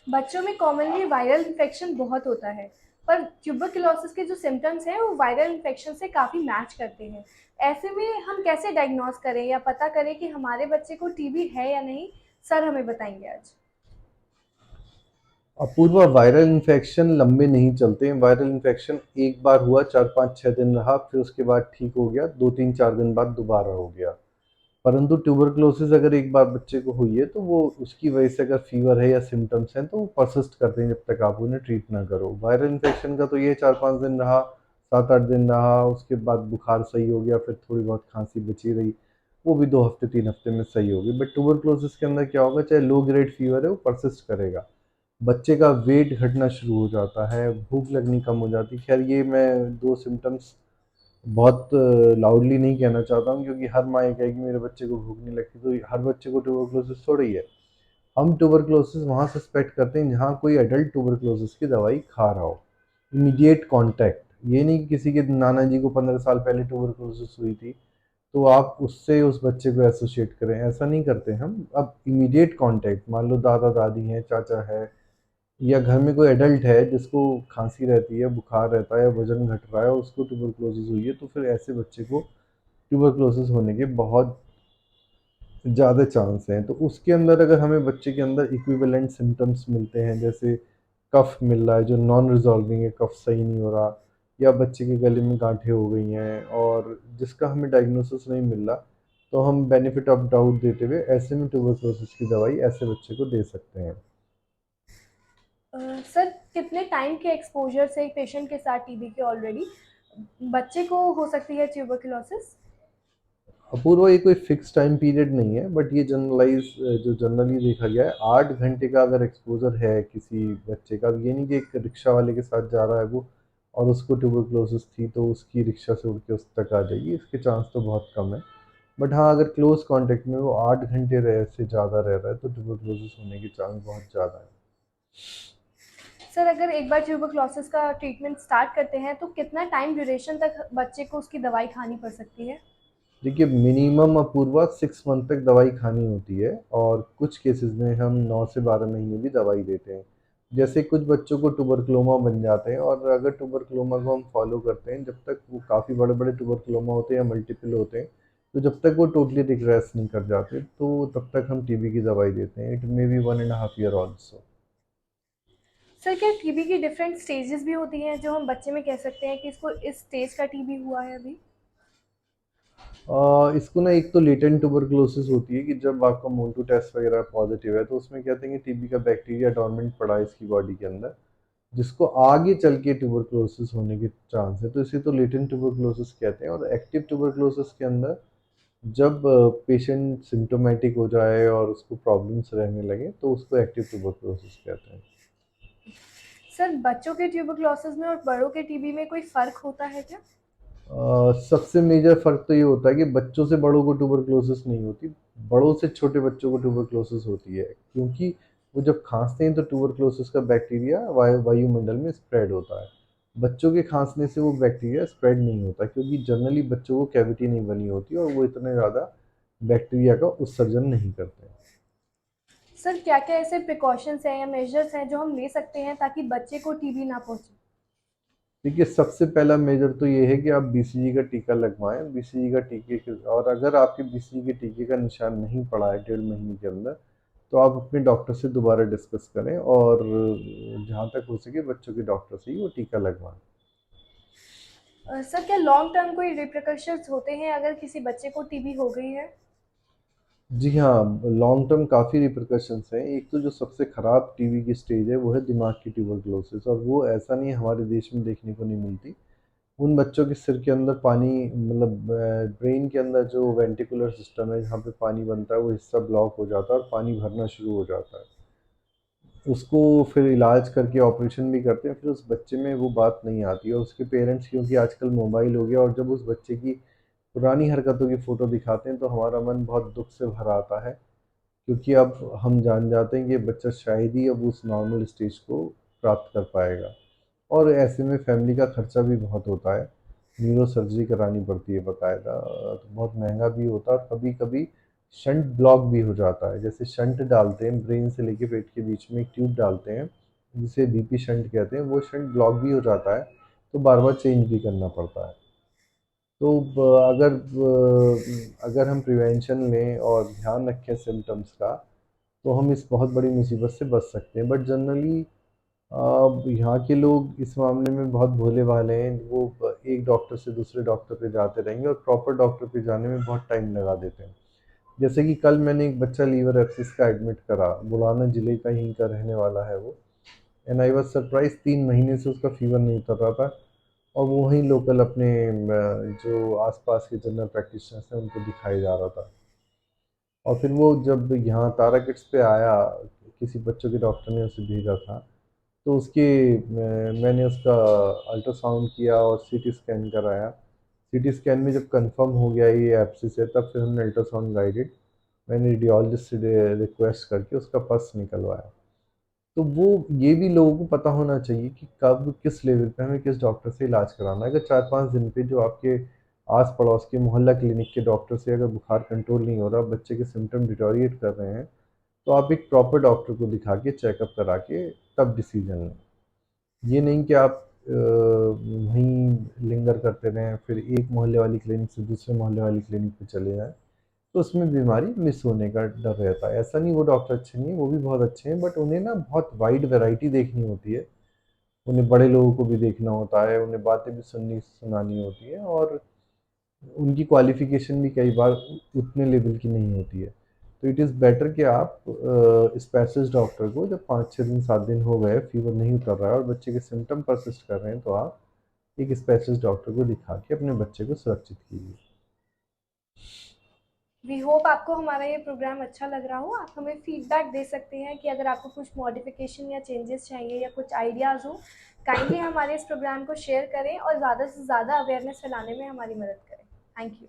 बच्चों में commonly viral infection बहुत होता है, पर ट्यूबरकुलोसिस के जो सिम्टम्स हैं वो वायरल इन्फेक्शन से काफ़ी मैच करते हैं। ऐसे में हम कैसे डायग्नोज करें या पता करें कि हमारे बच्चे को टीबी है या नहीं? सर हमें बताएंगे आज। अपूर्वा, वायरल इन्फेक्शन लंबे नहीं चलते हैं। वायरल इन्फेक्शन एक बार हुआ, 4-5-6 दिन रहा, फिर उसके बाद ठीक हो गया, 2-3-4 दिन बाद दोबारा हो गया। परंतु ट्यूबरकुलोसिस अगर एक बार बच्चे को हुई है तो वो उसकी वजह से अगर फीवर है या सिम्टम्स हैं तो वो परसिस्ट करते हैं जब तक आप उन्हें ट्रीट ना करो। वायरल इन्फेक्शन का तो ये 4-5 दिन रहा, 7-8 दिन रहा, उसके बाद बुखार सही हो गया, फिर थोड़ी बहुत खांसी बची रही, वो भी 2 हफ्ते 3 हफ्ते में सही हो गई। बट ट्यूबरकुलोसिस के अंदर क्या होगा, चाहे लो ग्रेड फीवर है वो परसिस्ट करेगा। बच्चे का वेट घटना शुरू हो जाता है, भूख लगनी कम हो जाती है। खैर ये मैं दो सिम्टम्स बहुत लाउडली नहीं कहना चाहता हूँ, क्योंकि हर माँ ये कहेगी मेरे बच्चे को भूख नहीं लगती, तो हर बच्चे को ट्यूबरकुलोसिस थोड़ी है। हम ट्यूबरकुलोसिस वहाँ सस्पेक्ट करते हैं जहाँ कोई एडल्ट ट्यूबरकुलोसिस की दवाई खा रहा हो। इमीडिएट कांटेक्ट, ये नहीं कि किसी के नाना जी को 15 साल पहले ट्यूबरकुलोसिस हुई थी तो आप उससे उस बच्चे को एसोसिएट करें, ऐसा नहीं करते हम। अब इमीडिएट कांटेक्ट, मान लो दादा दादी हैं, चाचा है, या घर में कोई एडल्ट है जिसको खांसी रहती है, बुखार रहता है, या वजन घट रहा है, उसको ट्यूबरकुलोसिस हुई है, तो फिर ऐसे बच्चे को ट्यूबरकुलोसिस होने के बहुत ज़्यादा चांस हैं। तो उसके अंदर अगर हमें बच्चे के अंदर इक्विवेलेंट सिम्टम्स मिलते हैं, जैसे कफ मिल रहा है जो नॉन रिजॉल्विंग है, कफ सही नहीं हो रहा, या बच्चे के गले में गांठें हो गई हैं और जिसका हमें डायग्नोसिस नहीं मिल रहा, तो हम बेनिफिट ऑफ डाउट देते हुए ऐसे में ट्यूबरकुलोसिस की दवाई ऐसे बच्चे को दे सकते हैं। सर कितने टाइम के एक्सपोजर से एक पेशेंट के साथ टीबी के ऑलरेडी बच्चे को हो सकती है ट्यूबरकुलोसिस? अपूर्व, ये कोई फिक्स टाइम पीरियड नहीं है, बट ये जनरलाइज जो जनरली देखा गया है, 8 घंटे का अगर एक्सपोजर है किसी बच्चे का, ये नहीं कि एक रिक्शा वाले के साथ जा रहा है वो और उसको ट्यूबरकुलोसिस थी तो उसकी रिक्शा से उड़ के उस तक आ जाएगी, इसके चांस तो बहुत कम है। बट हाँ, अगर क्लोज कांटेक्ट में वो 8 घंटे रह से ज़्यादा रह रहा है तो ट्यूबरकुलोसिस होने के चांस बहुत ज़्यादा है। सर अगर एक बार ट्यूबरकुलोसिस का ट्रीटमेंट स्टार्ट करते हैं तो कितना टाइम ड्यूरेशन तक बच्चे को उसकी दवाई खानी पड़ सकती है? देखिए, मिनिमम अपूर्वा 6 मंथ तक दवाई खानी होती है, और कुछ केसेस में हम 9 से 12 महीने भी दवाई देते हैं। जैसे कुछ बच्चों को ट्यूबरकुलोमा बन जाते हैं, और अगर ट्यूबरकुलोमा को हम फॉलो करते हैं, जब तक वो काफ़ी बड़े बड़े ट्यूबरकुलोमा होते हैं या मल्टीपल होते हैं, तो जब तक वो टोटली रिग्रेस नहीं कर जाते तो तब तक हम टीबी की दवाई देते हैं। It may be 1.5 year also. Sir क्या टीबी की डिफरेंट स्टेजेस भी होती हैं जो हम बच्चे में कह सकते हैं कि इसको इस स्टेज का टीबी हुआ है अभी? इसको ना, एक तो लेटेंट ट्यूबरकुलोसिस होती है कि जब आपका मोल्टू टेस्ट वगैरह पॉजिटिव है तो उसमें कहते हैं कि टीबी का बैक्टीरिया डोरमेंट पड़ा है इसकी बॉडी के अंदर, जिसको आगे चल के ट्यूबरकुलोसिस होने के चांस है, तो इसे तो लेटेंट ट्यूबरकुलोसिस कहते हैं। और एक्टिव ट्यूबरकुलोसिस के अंदर जब पेशेंट सिम्टोमेटिक हो जाए और उसको प्रॉब्लम्स रहने लगे तो उसको एक्टिव ट्यूबरकुलोसिस कहते हैं। सर बच्चों के ट्यूबरकुलोसिस में और बड़ों के टीबी में कोई फ़र्क होता है क्या? सबसे मेजर फ़र्क तो ये होता है कि बच्चों से बड़ों को ट्यूबरकुलोसिस नहीं होती, बड़ों से छोटे बच्चों को ट्यूबरकुलोसिस होती है, क्योंकि वो जब खांसते हैं तो ट्यूबरकुलोसिस का बैक्टीरिया वायुमंडल में स्प्रेड होता है। बच्चों के खांसने से वो बैक्टीरिया स्प्रेड नहीं होता, क्योंकि जनरली बच्चों को कैविटी नहीं बनी होती और वो इतने ज़्यादा बैक्टीरिया का उत्सर्जन नहीं करते हैं। सर क्या-क्या ऐसे प्रिकॉशंस हैं या मेजर्स हैं जो हम ले सकते हैं ताकि बच्चे को टीबी ना पहुँचे? देखिए, सबसे पहला मेजर तो ये है कि आप बीसीजी का टीका लगवाएं। बीसीजी का टीके के, और अगर आपके बीसीजी के टीके का निशान नहीं पड़ा है 1.5 महीने के अंदर, तो आप अपने डॉक्टर से दोबारा डिस्कस करें, और जहाँ तक हो सके बच्चों के डॉक्टर से ही वो टीका लगवाएं। सर क्या लॉन्ग टर्म कोई रिperकशंस होते हैं अगर किसी बच्चे को टीबी हो गई है? जी हाँ, लॉन्ग टर्म काफ़ी रिperकशंस हैं। एक तो जो सबसे ख़राब टीबी की स्टेज है वो है दिमाग की ट्यूबरकुलोसिस, और वो ऐसा नहीं हमारे देश में देखने को नहीं मिलती। उन बच्चों के सिर के अंदर पानी, मतलब ब्रेन के अंदर जो वेंटिकुलर सिस्टम है जहाँ पे पानी बनता है, वो हिस्सा ब्लॉक हो जाता है और पानी भरना शुरू हो जाता है। उसको फिर इलाज करके ऑपरेशन भी करते हैं, फिर उस बच्चे में वो बात नहीं आती है। और उसके पेरेंट्स, क्योंकि आजकल मोबाइल हो गया, और जब उस बच्चे की पुरानी हरकतों की फ़ोटो दिखाते हैं तो हमारा मन बहुत दुख से भर आता है, क्योंकि अब हम जान जाते हैं कि ये बच्चा शायद ही अब उस नॉर्मल स्टेज को प्राप्त कर पाएगा। और ऐसे में फैमिली का खर्चा भी बहुत होता है, न्यूरो सर्जरी करानी पड़ती है बाकायदा, तो बहुत महंगा भी होता है, और कभी कभी शंट ब्लॉक भी हो जाता है। जैसे शंट डालते हैं ब्रेन से लेके पेट के बीच में एक ट्यूब डालते हैं जिसे बीपी शंट कहते हैं, वो शंट ब्लॉक भी हो जाता है, तो बार बार चेंज भी करना पड़ता है। तो अगर हम प्रिवेंशन लें और ध्यान रखें सिम्टम्स का, तो हम इस बहुत बड़ी मुसीबत से बच सकते हैं। बट जनरली यहाँ के लोग इस मामले में बहुत भोले भाले हैं, वो एक डॉक्टर से दूसरे डॉक्टर पे जाते रहेंगे और प्रॉपर डॉक्टर पे जाने में बहुत टाइम लगा देते हैं। जैसे कि कल मैंने एक बच्चा लीवर एब्सिस का एडमिट करा, बुलाना जिले का ही का रहने वाला है वो, एंड आई वाज सरप्राइज 3 महीने से उसका फीवर नहीं उतर रहा था, और वो वहीं लोकल अपने जो आसपास के जनरल प्रैक्टिशनर्स हैं उनको दिखाई जा रहा था। और फिर वो जब यहाँ तारा किड्स पे आया, किसी बच्चों के डॉक्टर ने उसे भेजा था, तो मैंने उसका अल्ट्रासाउंड किया और सीटी स्कैन कराया। सीटी स्कैन में जब कंफर्म हो गया ये एब्सिस है, तब फिर हमने अल्ट्रासाउंड गाइडेड, मैंने रेडियोलॉजिस्ट से रिक्वेस्ट करके उसका पस निकलवाया। तो वो ये भी लोगों को पता होना चाहिए कि कब किस लेवल पे हमें किस डॉक्टर से इलाज कराना है। अगर 4-5 दिन पे जो आपके आस पड़ोस के मोहल्ला क्लिनिक के डॉक्टर से अगर बुखार कंट्रोल नहीं हो रहा, बच्चे के सिम्टम डिटोरिएट कर रहे हैं, तो आप एक प्रॉपर डॉक्टर को दिखा के चेकअप करा के तब डिसीजन लें। ये नहीं कि आप वहीं लिंगर करते रहें, फिर एक मोहल्ले वाली क्लिनिक से दूसरे मोहल्ले वाली क्लिनिक पे चले जाएं, तो उसमें बीमारी मिस होने का डर रहता है। ऐसा नहीं वो डॉक्टर अच्छे नहीं हैं, वो भी बहुत अच्छे हैं, बट उन्हें ना बहुत वाइड वैरायटी देखनी होती है। उन्हें बड़े लोगों को भी देखना होता है, उन्हें बातें भी सुननी सुनानी होती है, और उनकी क्वालिफिकेशन भी कई बार उतने लेवल की नहीं होती है। तो इट इज़ बेटर कि आप स्पेशलिस्ट डॉक्टर को, जब 5-6 दिन 7 दिन हो गए फीवर नहीं उतर रहा है और बच्चे के सिम्टम परसिस्ट कर रहे हैं, तो आप एक स्पेशलिस्ट डॉक्टर को दिखा के अपने बच्चे को सुरक्षित कीजिए। वी होप आपको हमारा ये प्रोग्राम अच्छा लग रहा हो। आप हमें फीडबैक दे सकते हैं कि अगर आपको कुछ मॉडिफिकेशन या चेंजेस चाहिए या कुछ आइडियाज़ हो, काइंडली हमारे इस प्रोग्राम को शेयर करें और ज़्यादा से ज़्यादा अवेयरनेस फैलाने में हमारी मदद करें। Thank you.